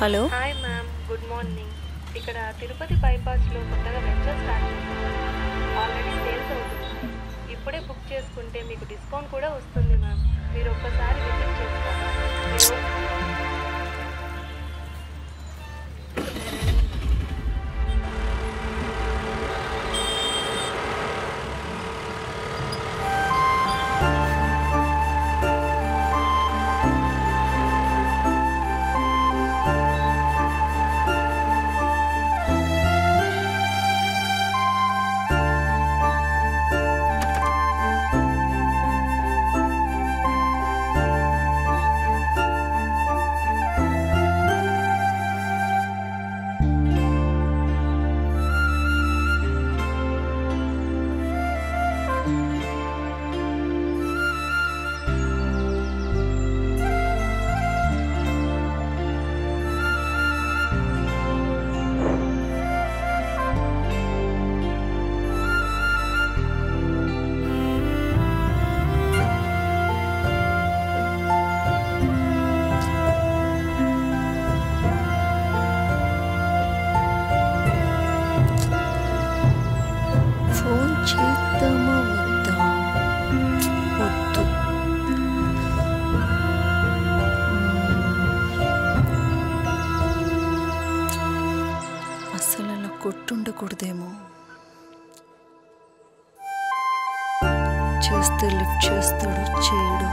Hello. Hi ma'am, good morning. ఇక్కడ తిరుపతి బైపాస్లో కొత్తగా venture start చేశారు. ఆల్రెడీ సేల్స్ అవుతుంది. ఇప్పుడే బుక్ చేసుకుంటే మీకు డిస్కౌంట్ కూడా వస్తుంది మ్యామ్. మీరు ఒక్కసారి విజిట్ చేస్తారా? కొట్టుండకూడదేమో. చేస్తే లిఫ్ట్ చేస్తాడు, చేయడు.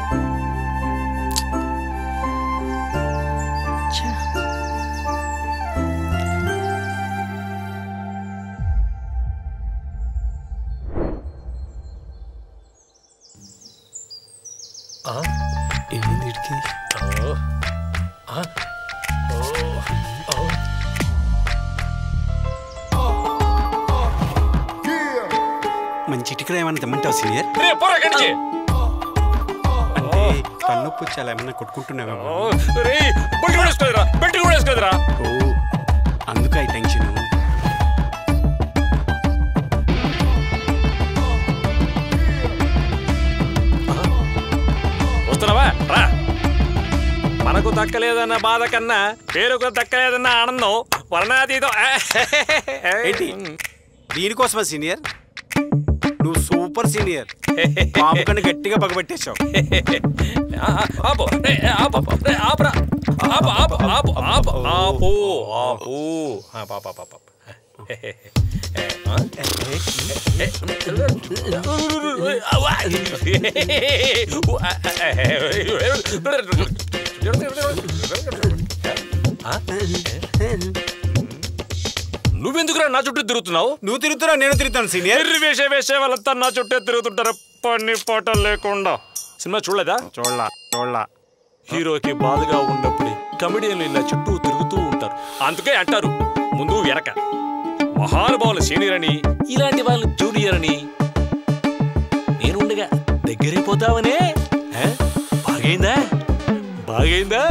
ఏమైంది వీడికి? మంచి ఇటుకలు ఏమన్నా తెమ్మంటావు సీనియర్? అంటే తలనొప్పి వచ్చి అలా ఏమన్నా కొట్టుకుంటున్నావేమో. అందుకు ఈ టెన్షన్. వస్తున్నావా? రా. మనకు దక్కలేదన్న బాధ కన్నా పేరుకు దక్కలేదన్న ఆనందం వర్ణాతీతం. ఏంటి దీనికోసమా సీనియర్? నువ్వు సూపర్ సీనియర్. పాము కన్నా గట్టిగా పగబట్టేశావు. నువ్వెందుకురా నా చుట్టూ తిరుగుతున్నావు? నువ్వు తిరుగుతున్నావు, నేను తిరుగుతాను సీనియర్. వేసే వాళ్ళంతా నా చుట్టే తిరుగుతుంటారు పని పాట లేకుండా. సినిమా చూడలేదా? చూడలా. హీరోకి బాధగా ఉన్నప్పుడే కమెడియన్లు ఇలా చుట్టూ తిరుగుతూ ఉంటారు. అందుకే అంటారు ముందు వెనక. మహానుభావులు సీనియర్ అని, ఇలాంటి వాళ్ళు జూనియర్ అని. నేనుండగా దగ్గరైపోతావనే. బాగైందా?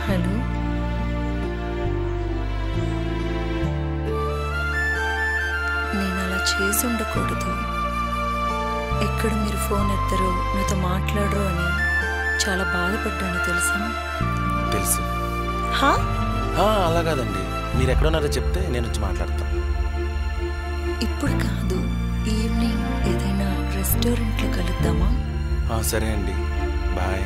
హలో. నేను అలా చేసి ఉండకూడదు. ఎక్కడ మీరు ఫోన్ ఎత్తరో నాతో మాట్లాడరు అని చాలా బాధపడ్డాను తెలుసా? తెలుసు. హా? అలా కాదండి, మీరు ఎక్కడ ఉన్నారో చెప్తే నేను వచ్చి మాట్లాడతాను. ఇప్పుడు కాదు, ఈవినింగ్ ఏదైనా రెస్టారెంట్లో కలుద్దామా? సరే అండి, బాయ్.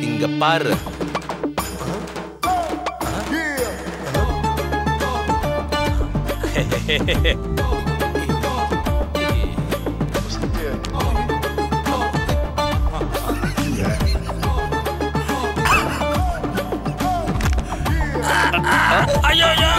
இங்க பாரு. అయ్యో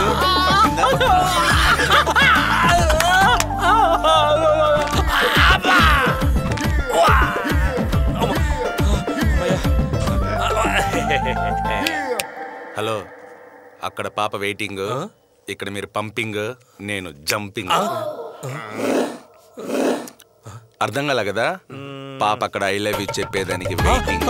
హలో, అక్కడ పాప వెయిటింగ్, ఇక్కడ మీరు పంపింగ్, నేను జంపింగ్. అర్థం కాల కదా? పాప అక్కడ ఐ లవ్ యూ చెప్పేదానికి వెయిటింగ్.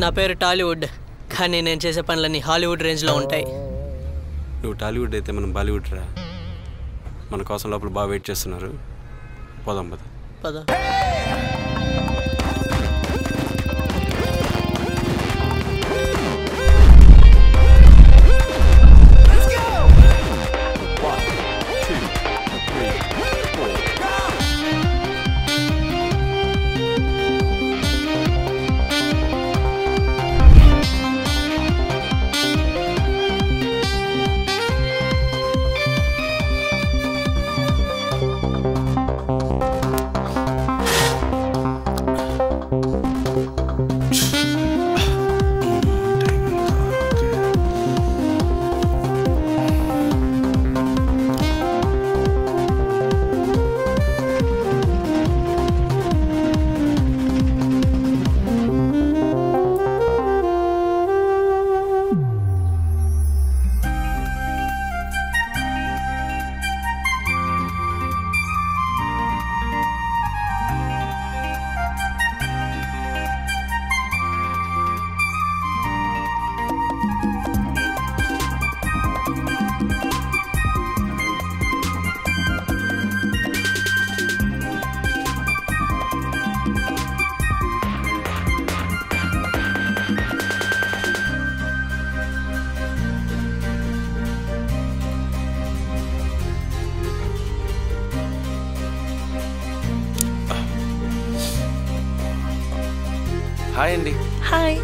నా పేరు టాలీవుడ్, కానీ నేను చేసే పనులన్నీ హాలీవుడ్ రేంజ్లో ఉంటాయి. నువ్వు టాలీవుడ్ అయితే మనం బాలీవుడ్ రా. మన కోసం లోపల బాగా వెయిట్ చేస్తున్నారు. పోదాం పద. పద. హాయ్ అండి. హాయ్.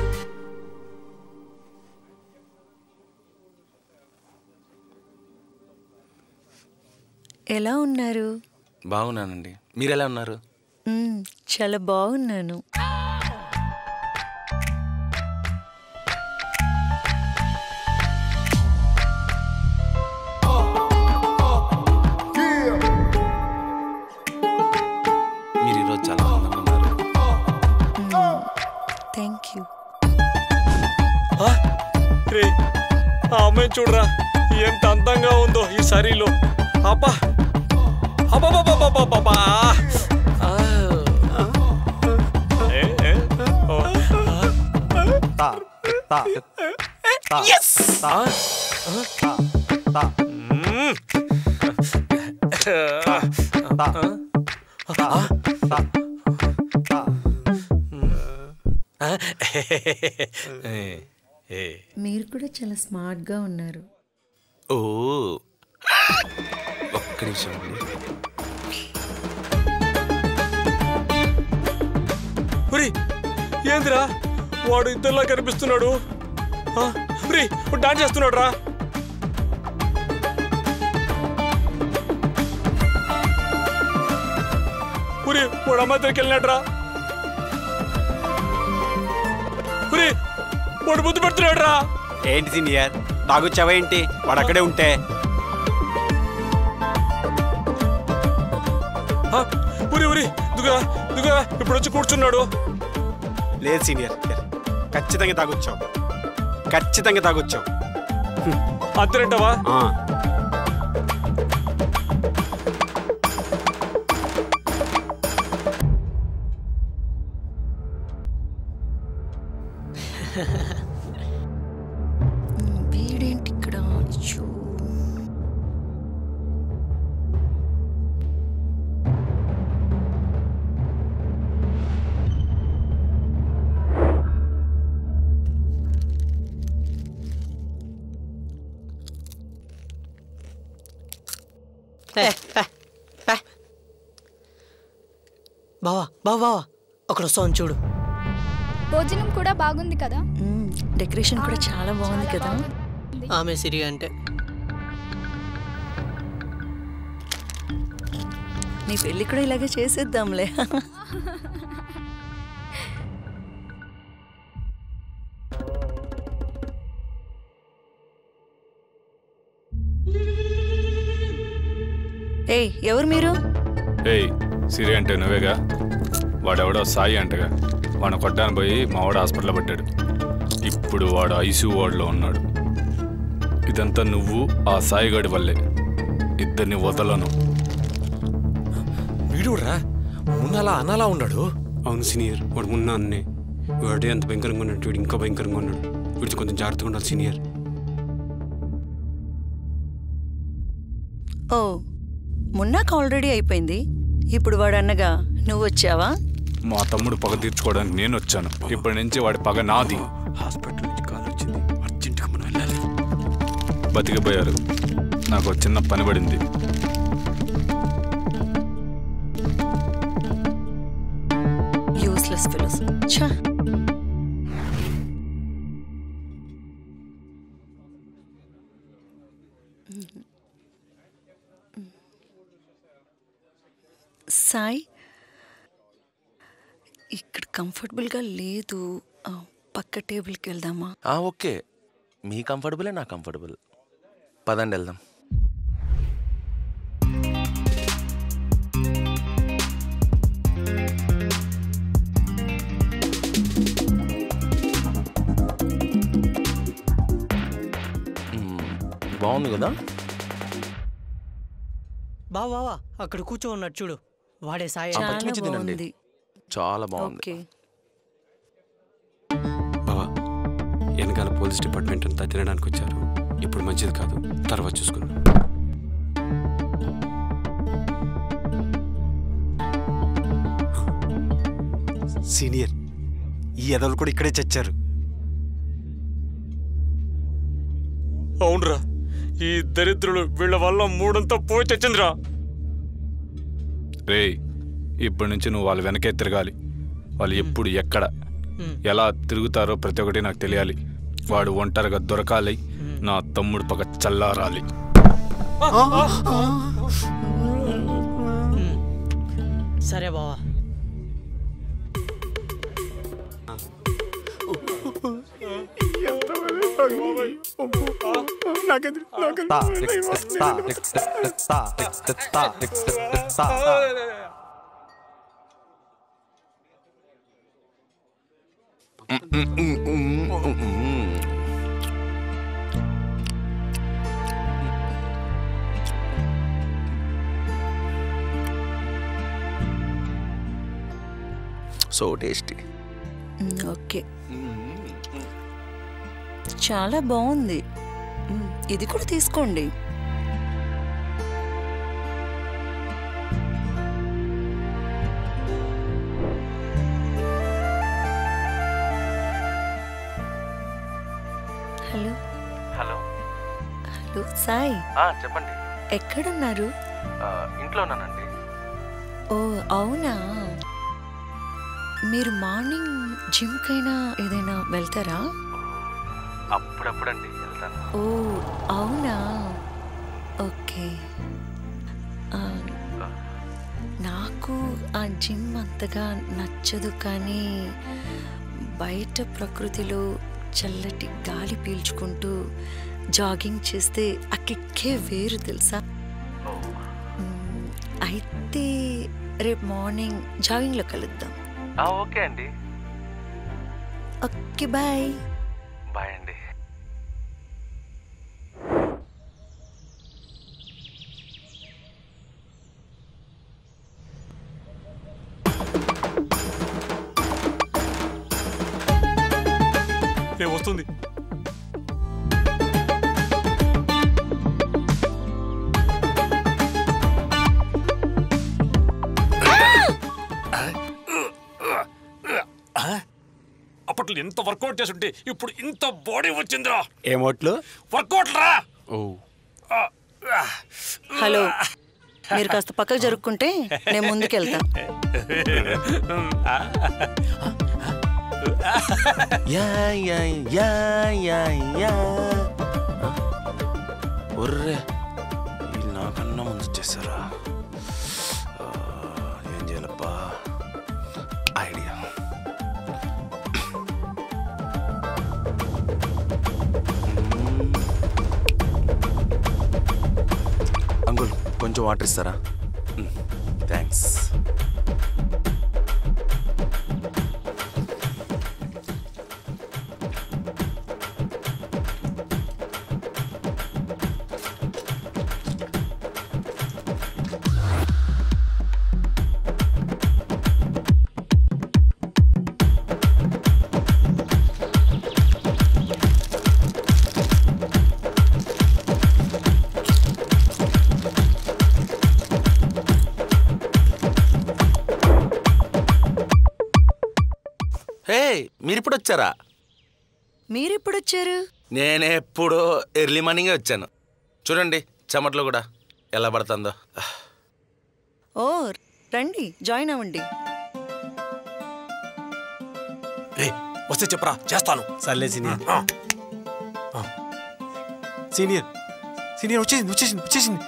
ఎలా ఉన్నారు? బాగున్నానండి, మీరు ఎలా ఉన్నారు? చాలా బాగున్నాను. మీరు ఈరోజు చాలా అందంగా ఉన్నారు. Thank you. ఆ అమ్మాయిని చూడరా, ఎంత అందంగా ఉందో ఈ సారీలో. అబ్బా అబ్బా. మీరు కూడా చాలా స్మార్ట్గా ఉన్నారు. ఓ, ఒక్క నిమిషం అండి. ఏందిరా వాడు ఇద్దరులా కనిపిస్తున్నాడు? డాన్స్ చేస్తున్నాడు రా. వాడు అమ్మాయి దగ్గరికి వెళ్ళినాడు రా. వాడు ముద్దు పెడుతున్నాడు రా. ఏంటి సీనియర్, తాగొచ్చావా ఏంటి? వాడు అక్కడే ఉంటే ఉరి ఉరి దుగా దుగా ఇప్పుడు వచ్చి కూర్చున్నాడు. లేదు సీనియర్, ఖచ్చితంగా తాగొచ్చావు, ఖచ్చితంగా తాగొచ్చావు. అంతేంటవా? వీడేంటి ఇక్కడ? బావా బావా బావా అక్కడ వస్తాను చూడు. భోజనం కూడా బాగుంది కదా, డెకరేషన్ కూడా చాలా బాగుంది కదా. ఆమె సిరి అంటే నీ పెళ్ళి కూడా ఇలాగే చేసేద్దాంలే. ఏయ్, ఎవరు మీరు? ఏయ్, సిరి అంటే నువ్వేగా? వాడెవడో సాయి అంటగా, వాడిని కొట్టాను పోయి మావాడు హాస్పిటల్లో పట్టాడు. ఇప్పుడు వాడు ఐసీయూ వార్డులో ఉన్నాడు. ఇదంతా నువ్వు ఆ సాయిగాడి వల్లే. ఇద్దరిని వదలను. వీడురా మున్నలా అనాలా ఉన్నాడు. అవును సీనియర్, వాడు మున్న అన్నే. వాడే అంత భయంకరంగా ఉన్నాడు, వీడు ఇంకా భయంకరంగా ఉన్నాడు. వీడితో కొంచెం జాగ్రత్తగా ఉండాలి సీనియర్. ఓ, మున్నాకు ఆల్రెడీ అయిపోయింది. ఇప్పుడు వాడు అన్నగా నువ్వు వచ్చావా? మా తమ్ముడు పగ తీర్చుకోవడానికి నేను వచ్చాను. ఇప్పటి నుంచి వాడి పగ నాది. హాస్పిటల్ నుంచి కాల్ వచ్చింది, అర్జెంటుగా మనం వెళ్ళాలి. బతికిపోయారు. నాకు ఒక చిన్న పని పడింది. Useless fellows. ఛా, సాయి, ఇక్కడ కంఫర్టబుల్గా లేదు. పక్క టేబుల్కి వెళ్దామా? ఓకే, మీ కంఫర్టబులే నా కంఫర్టబుల్. పదండి వెళ్దాం. బాగుంది కదా? బావా అక్కడ కూర్చో ఉన్నాడు చూడు, వాడే సాయి. చాలా పచ్చిమిర్చి తినండి. బాగుంది. చాలా బాగుంది. ఓకే, బావా, వెనకాల పోలీస్ డిపార్ట్మెంట్ అంతా తినడానికి వచ్చారు. ఇప్పుడు మంచిది కాదు, తర్వాత చూసుకున్నాం. సీనియర్, ఈ ఎదలు కూడా ఇక్కడే చచ్చారు. అవునరా, ఈ దరిద్రులు వీళ్ళ వల్ల మూడంతా పోయి తెచ్చిందిరా. రేయ్, ఇప్పటి నుంచి నువ్వు వాళ్ళ వెనకే తిరగాలి. వాళ్ళు ఎప్పుడు ఎక్కడ ఎలా తిరుగుతారో ప్రతి ఒక్కటి నాకు తెలియాలి. వాడు ఒంటరిగా దొరకాలి, నా తమ్ముడు పగ చల్లారాలి. సరే బావా. So tasty. ఓకే, చాలా బాగుంది. ఇది కూడా తీసుకోండి. హలో హలో హలో సాయి, చెప్పండి. ఎక్కడున్నారు? ఇంట్లోనండి. ఓ అవునా, మీరు మార్నింగ్ జిమ్కైనా ఏదైనా వెళ్తారా? అప్పుడప్పుడండి వెళ్తాను. ఓ అవునా, ఓకే. నాకు ఆ జిమ్ అంతగా నచ్చదు, కానీ బయట ప్రకృతిలో చల్లటి గాలి పీల్చుకుంటూ జాగింగ్ చేస్తే ఆ కిక్కే వేరు తెలుసా. అయితే రేపు మార్నింగ్ జాగింగ్లో కలుద్దాం. ఓకే అండి. Okay bye. బాయ్ అండి. వస్తుంది. అప్పట్లో ఎంత వర్కౌట్ చేస్తుంటే ఇప్పుడు ఇంత బాడీ వచ్చిందిరా. ఏమోట్లు వర్కౌట్ రా. హలో, మీరు కాస్త పక్కకు జరుపుకుంటే నేను ముందుకెళ్తా. ఒర్రే వీళ్ళు నాకన్నా ముందు వచ్చేసారా? ఏం చేయాలప్పా? ఐడియా. అంకుల్ కొంచెం వాటర్ ఇస్తారా? థ్యాంక్స్. మీరిప్పుడు వచ్చారా? మీరెప్పుడు వచ్చారు? నేనెప్పుడు ఎర్లీ మార్నింగే వచ్చాను. చూడండి చెమట్లో కూడా ఎలా పడుతుందో. ఓ రండి, జాయిన్ అవ్వండి. వస్తే చెప్పరా, చేస్తాను. సర్లే సీనియర్. సీనియర్ సీనియర్ వచ్చేసింది వచ్చేసింది వచ్చేసింది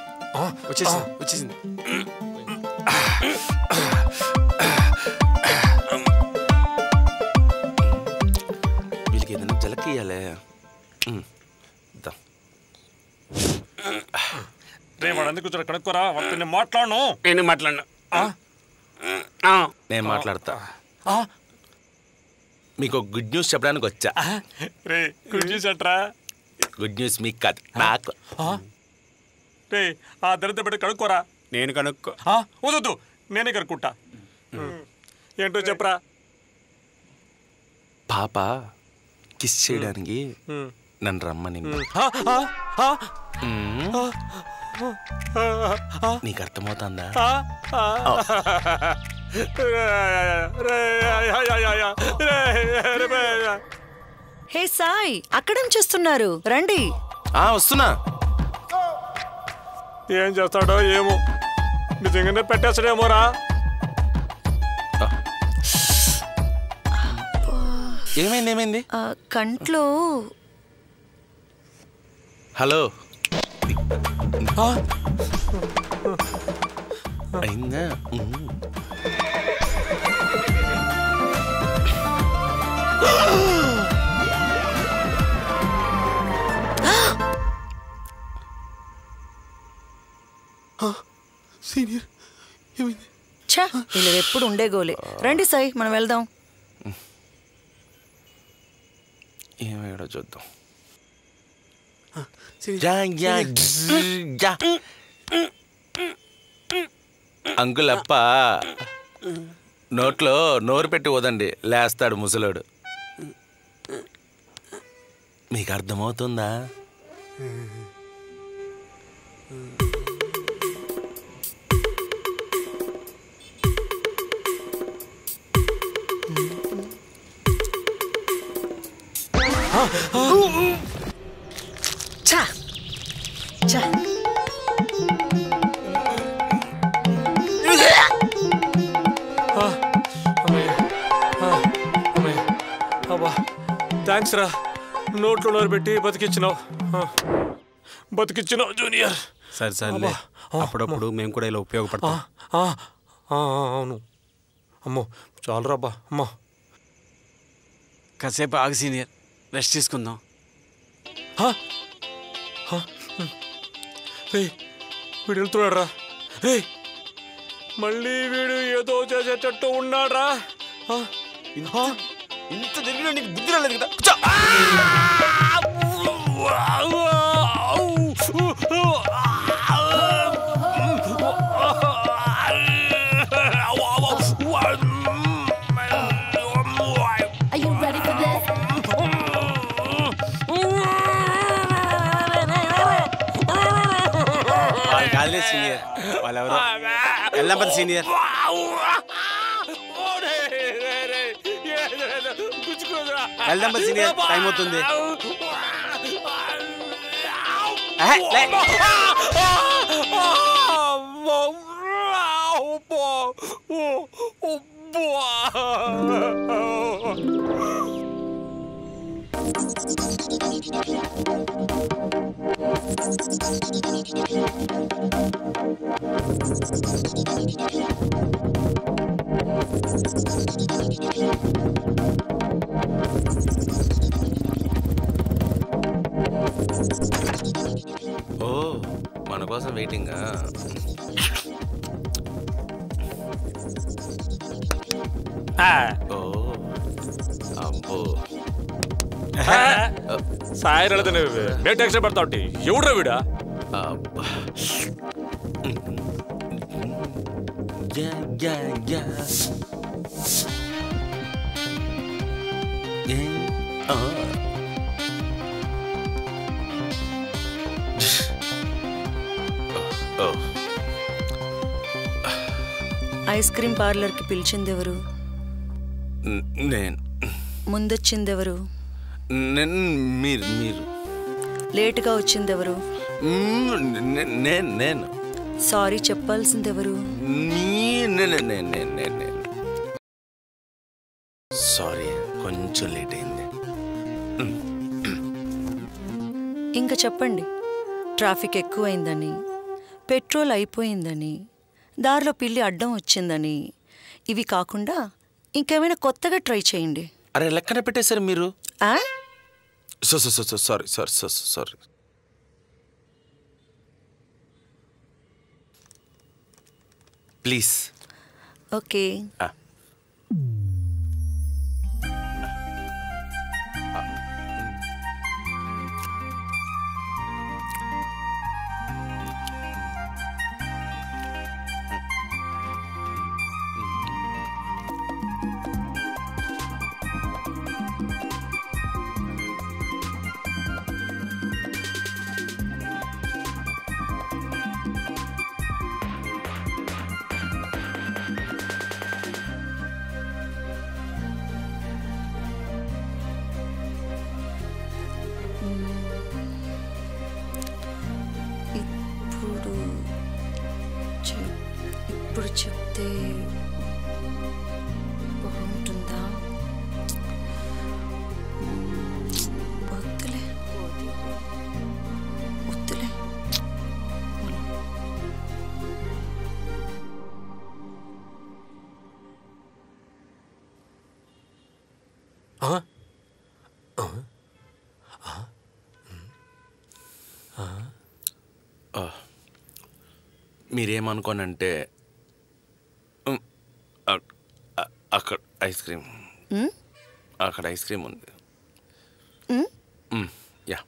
వచ్చేసింది వచ్చేసింది. వీళ్ళకి ఏదైనా జలకియాలే. వాడు కూర్చో కనుక్కోరా. నేను మాట్లాడను. నేను మాట్లాడను. నేను మాట్లాడతా. మీకు గుడ్ న్యూస్ చెప్పడానికి వచ్చా. రే గుడ్ న్యూస్ అంటరా? గుడ్ న్యూస్ మీకు కాదు, నాకు. రే ఆ దరిద్ర బిడ్డ కనుక్కోరా. నేను కనుక్కో. వద్దు, నేనే కనుక్కుంటా. ఏంటో చెప్పరా. పాప కిస్ చేయడానికి నన్ను రమ్మని. నీకు అర్థమవుతుందా? హే సాయ్, అక్కడేం చేస్తున్నారు? రండి. వస్తున్నా. ఏం చేస్తాడో ఏమో, నిజంగానే పెట్టేస్తాడేమోరా. ఏమైంది ఏమైంది? కంట్లో. హలో అయిందా? సీనియర్ ఏమైంది? ఛా, ఇలా ఎప్పుడు ఉండే గోలే. రండి సాయి, మనం వెళ్దాం. ఏమయ్యాడో చూద్దాం. అంకుల్ అప్ప నోట్లో నోరు పెట్టి వదండి, లేస్తాడు ముసలోడు. మీకు అర్థమవుతుందా? ఛా ఛా. అబ్బా థ్యాంక్స్ రా. నోట్లో నోరు పెట్టి బతికిచ్చినావు. బతికిచ్చినావు జూనియర్. సరే సరే, అప్పుడప్పుడు మేము కూడా ఇలా ఉపయోగపడతాం. అవును. అమ్మో చాలు రాబ్బా. అమ్మో కాసేపు ఆగి సీనియర్, రెస్ట్ తీసుకుందాం. రే వీడు వెళ్తున్నాడు రా. రే మళ్ళీ వీడు ఏదో చేసేటట్టు ఉన్నాడా? ఇంత జరిగినా నీకు బుద్ధి రాలేదు కదా? కాదులే సీనియర్, వాళ్ళెవరో ఎల్లంపతి సీనియర్. ఎల్లంపతి సీనియర్, టైం అవుతుంది. ఓ, మన కోసం వెయిటింగా? ఓ అబ్బో, సాయి నేను టెన్షన్ పడతా ఉంటే ఎవడ్రా వీడా? అబ్బా. ఐస్ క్రీమ్ పార్లర్కి పిలిచిందెవరు? నేను. ముందొచ్చిందెవరు? మీరు. లేటుగా వచ్చిందెవరు? నేను. సారీ చెప్పాల్సిందెవరు? సారీ, కొంచెం లేట్ అయింది. ఇంకా చెప్పండి. ట్రాఫిక్ ఎక్కువైందని, పెట్రోల్ అయిపోయిందని, దారిలో పిల్లి అడ్డం వచ్చిందని. ఇవి కాకుండా ఇంకేమైనా కొత్తగా ట్రై చేయండి. అరే, లెక్కన పెట్టేశారు మీరు. సారీ. ప్లీజ్. ఓకే. ఇప్పుడు చెప్తే బాగుంటుందా? వద్దులే. మీరేమనుకోనంటే అక్కడ ఐస్ క్రీమ్ ఉంది. యా.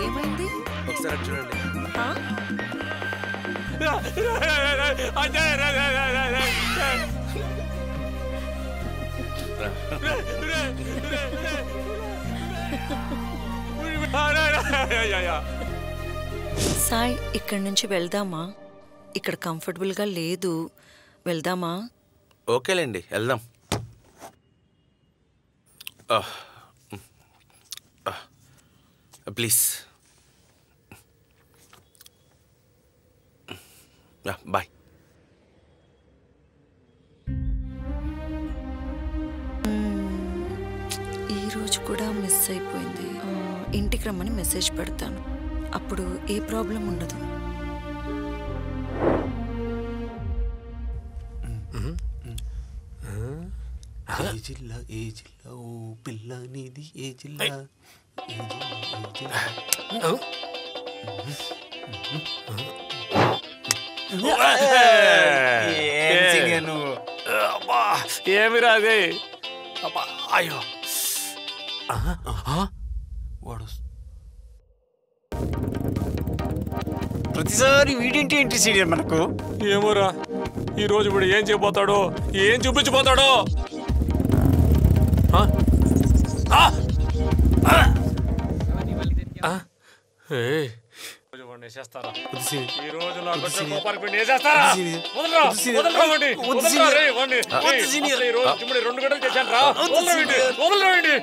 ఏమైంది? ఒకసారి చూడండి. సాయి, ఇక్కడి నుంచి వెళ్దామా? ఇక్కడ కంఫర్టబుల్గా లేదు, వెళ్దామా? ఓకేలేండి, వెళ్దాం. ప్లీజ్. బాయ్. ఇంటికి రమ్మని మెసేజ్ పెడతాను. అప్పుడు ఏ ప్రాబ్లం ఉండదు. ఏ జిల్లా ఓ పిల్ల నీది ఏ జిల్లా? ఏమి రాదే అయ్యో వాడు ప్రతిసారి వీడింటి ఏంటి సీనియర్ మనకు? ఏమోరా ఈరోజు ఇప్పుడు ఏం చేయబోతాడో, ఏం చూపించబోతాడో. ఈ రోజు నాకు వచ్చే కోపానికి వీడిని వేసేస్తారా? వదలరా, వదలరా వాడిని, వదలరా రే వాడిని. ఈ రోజు చిమ్ముడి 2 గంటలు చేశాను రా. వదలరా వీడిని, వదలరా వీడిని.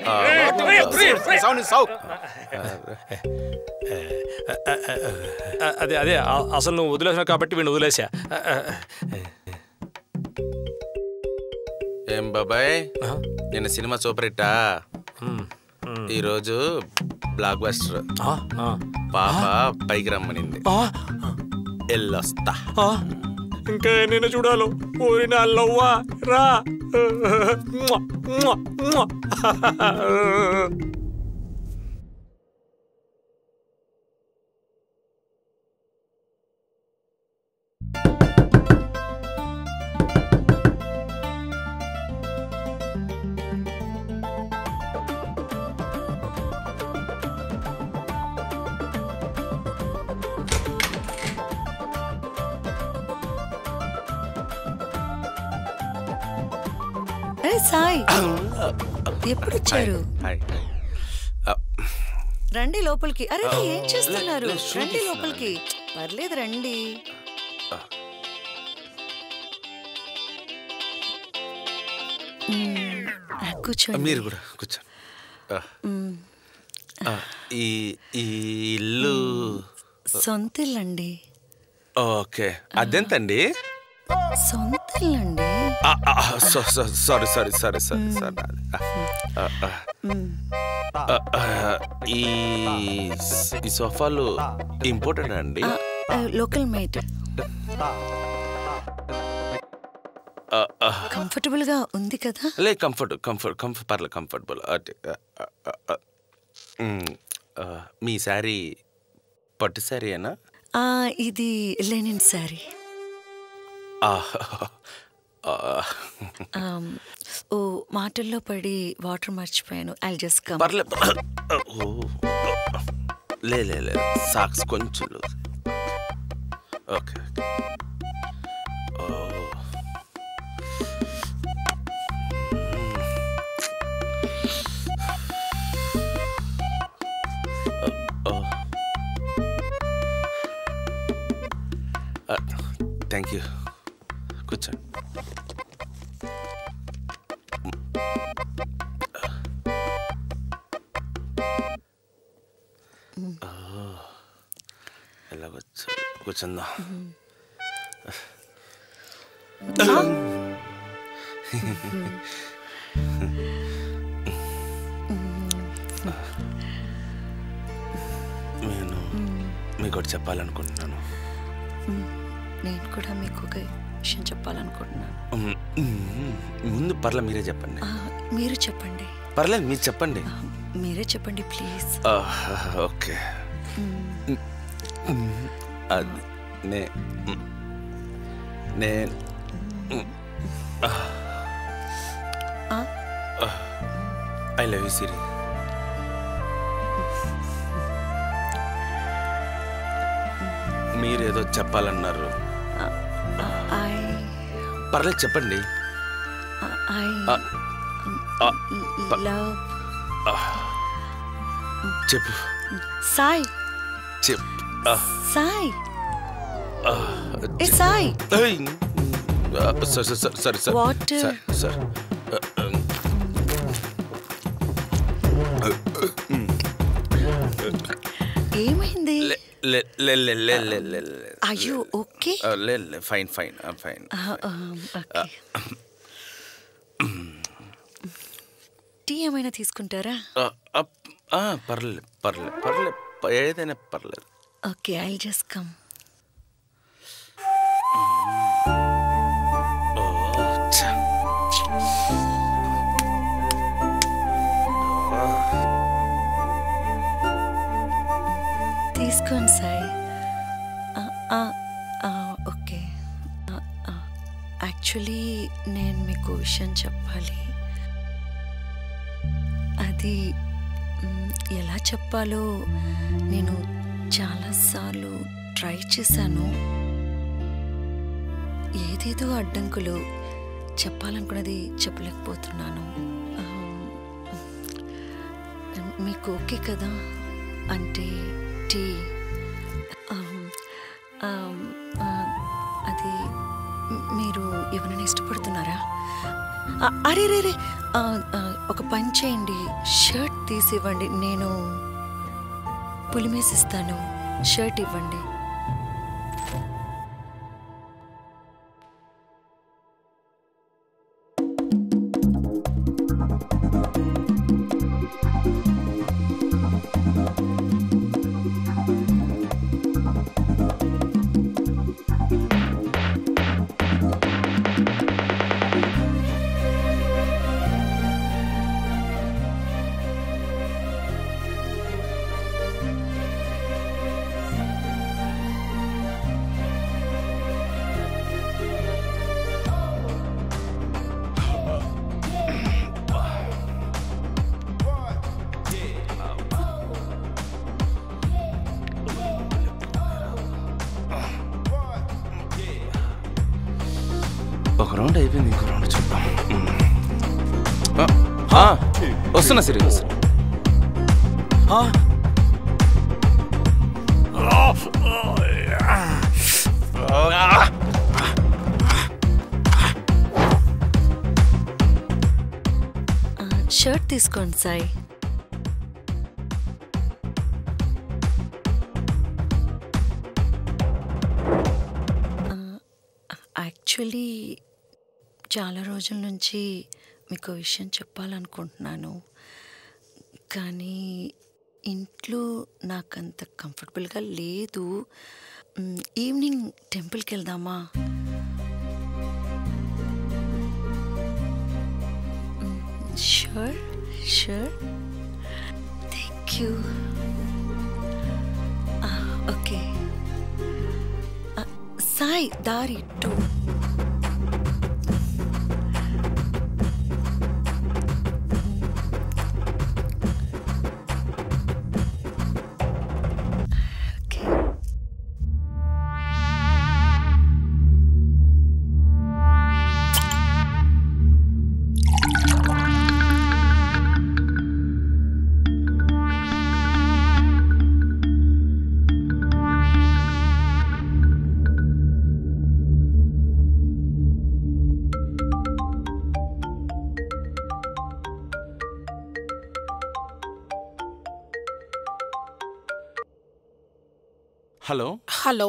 అదే అదే అసలు నువ్వు వదిలేసావు కాబట్టి వీడిని వదిలేసా. ఏం బాబాయ్, నిన్న సినిమా సూపర్ హిట్టా? ఈరోజు బ్లాక్ బస్టర్. పాప పైకి రమ్మనింది, ఎల్లొస్తా. ఇంకా నేను చూడాలి. ఊరిన లవ్వా రా. అరే సాయి, ఎప్పుడు వచ్చారు? రండి లోపలికి. అరే ఏం చేస్తున్నారు? రండి లోపలికి. పర్లేదు రండి. కూర్చోండి. మీరు కూడా కూర్చోండి. ఈ ఇల్లు సొంత ఇల్లండి. ఓకే, అదెంతండి? సొంత ఇల్లండి. Sorry sorry sorry sorry sorry. ఈ సోఫాలు ఇంపోర్టెడ్ అండి? Local made. కంఫర్టబుల్ గా ఉంది కదా? లే కంఫర్టబుల్. మీ శారీ పట్టు శారీయేనా? ఇది లెనిన్ శారీ. ఓ మాటల్లో పడి వాటర్ మర్చిపోయాను. I'll just come. పర్లేదు. లే సాక్స్ కొంచెం. ఓకే. Thank you. కూర్చోండి. ఎలా కూర్చుందా? నేను మీకు ఒకటి చెప్పాలనుకుంటున్నాను. నేను కూడా మీకు ఒక విషయం చెప్పాలనుకుంటున్నాను. ముందు మీరే చెప్పండి. మీరు చెప్పండి. పర్లేదు, మీరు చెప్పండి. మీరే చెప్పండి please. Okay. I love you Siri. మీరేదో చెప్పాలన్నారు. పర్లేదు చెప్పండి. చెప్పు Sai. Sai. Sai. Sorry sir. Water. Sir ఏమైంది? లే. అయ్యో ఓకే. ఫైన్. టీ ఏమైనా తీసుకుంటారా? పర్లేదు పర్లేదు పర్లేదు, ఏదైనా పర్లేదు. Okay, I just come. తీసుకోండి సాయి. ఓకే, యాక్చువల్లీ నేను మీకు విషయం చెప్పాలి. అది ఎలా చెప్పాలో నేను చాలాసార్లు ట్రై చేశాను. ఏదేదో అడ్డంకులు, చెప్పాలనుకున్నది చెప్పలేకపోతున్నాను. మీకు ఓకే కదా? అంటే టీ అది మీరు ఎవరైనా ఇష్టపడుతున్నారా? అరే రే రే, ఒక పని చేయండి, షర్ట్ తీసి ఇవ్వండి, నేను పులిమేసిస్తాను. షర్ట్ ఇవ్వండి. ఒక రౌండ్ అయిపోయింది, ఇంకో రౌండ్ చూద్దాం. వస్తున్నా సిరి, షర్ట్ తీసుకోండి సాయి. యాక్చువల్లీ చాలా రోజుల నుంచి మీకు విషయం చెప్పాలనుకుంటున్నాను, కానీ ఇంట్లో నాకంత కంఫర్టబుల్గా లేదు. ఈవినింగ్ టెంపుల్కి వెళ్దామా? Sure sure, thank you. Okay Sai, దారి టూ. హలో హలో,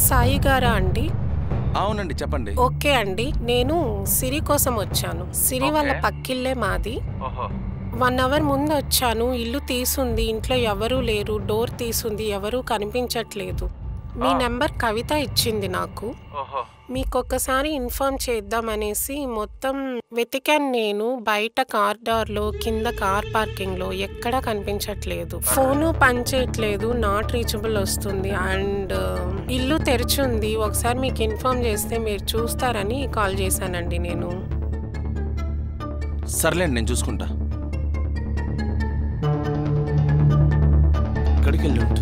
సాయి గారా అండి? అవునండి, చెప్పండి. ఓకే అండి, నేను సిరి కోసం వచ్చాను. సిరి వాళ్ళ పక్కిల్లే మాది. 1 అవర్ ముందు వచ్చాను. ఇల్లు తీసుంది, ఇంట్లో ఎవరూ లేరు, డోర్ తీసుంది, ఎవరూ కనిపించట్లేదు. మీ నెంబర్ కవిత ఇచ్చింది నాకు. మీకు ఒక్కసారి ఇన్ఫార్మ్ చేద్దామనేసి మొత్తం వెతికాను. నేను బయట కారిడార్లో, కింద కార్ పార్కింగ్లో ఎక్కడా కనిపించట్లేదు. ఫోను పనిచేయట్లేదు, నాట్ రీచబుల్ వస్తుంది. అండ్ ఇల్లు తెరిచుంది. ఒకసారి మీకు ఇన్ఫార్మ్ చేస్తే మీరు చూస్తారని కాల్ చేశానండి నేను. సర్లేండి, నేను చూసుకుంటా. ఎక్కడికి వెళ్ళి ఉంటుంది?